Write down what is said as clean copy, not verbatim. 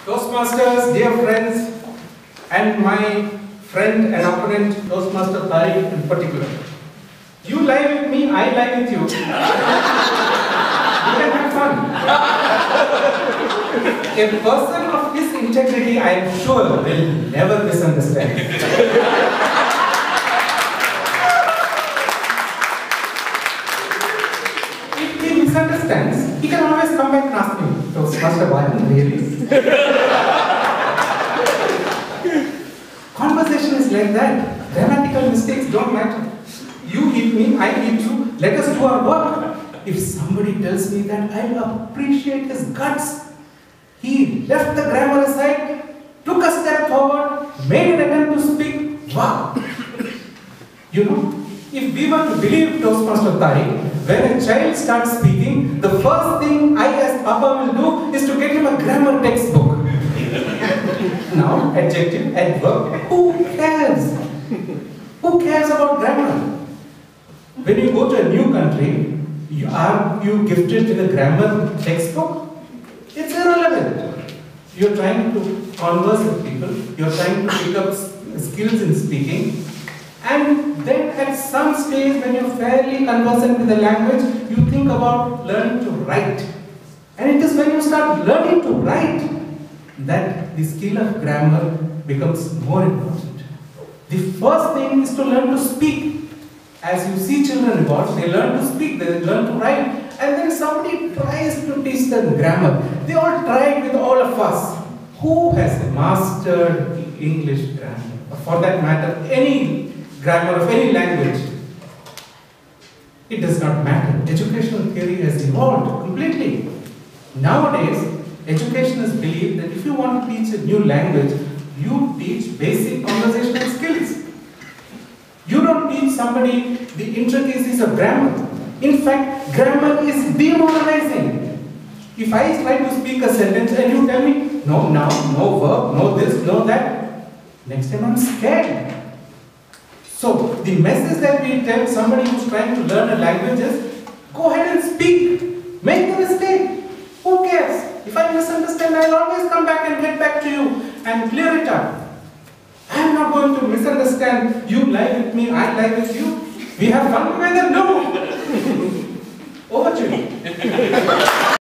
Toastmasters, dear friends, and my friend and opponent, Toastmaster Tariq in particular. You lie with me, I lie with you. You can have fun. A person of this integrity, I am sure, will never misunderstand. If he misunderstands, he can always come back and ask me, Toastmaster, why really? Conversation is like that. Grammatical mistakes don't matter. You hit me, I hit you, let us do our work. If somebody tells me that, I'll appreciate his guts. He left the grammar aside, took a step forward, made an attempt to speak. Wow! You know, if we were to believe Toastmaster Tariq, when a child starts speaking, the first thing I as Papa will do is to get him a grammar textbook. Now, adjective, adverb, who cares? Who cares about grammar? When you go to a new country, are you gifted with a grammar textbook? It's irrelevant. You're trying to converse with people, you're trying to pick up skills in speaking, and then at some stage when you're fairly conversant with the language, you think about learning to write. And it is when you start learning to write that the skill of grammar becomes more important. The first thing is to learn to speak. As you see children evolve, they learn to speak, they learn to write, and then somebody tries to teach them grammar. They all tried with all of us. Who has mastered English grammar? Or for that matter, any grammar of any language? It does not matter. Educational theory has evolved completely. Nowadays, education is believed that if you want to teach a new language, you teach basic conversational skills. You don't teach somebody the intricacies of grammar. In fact, grammar is demoralizing. If I try to speak a sentence and you tell me, no noun, no verb, no this, no that, next time I'm scared. So, the message that we tell somebody who's trying to learn a language is, go ahead and speak. Make the mistake. Who cares? If I misunderstand, I'll always come back and get back to you and clear it up. I'm not going to misunderstand. You lie with me, I lie with you. We have fun together? No. Over to you.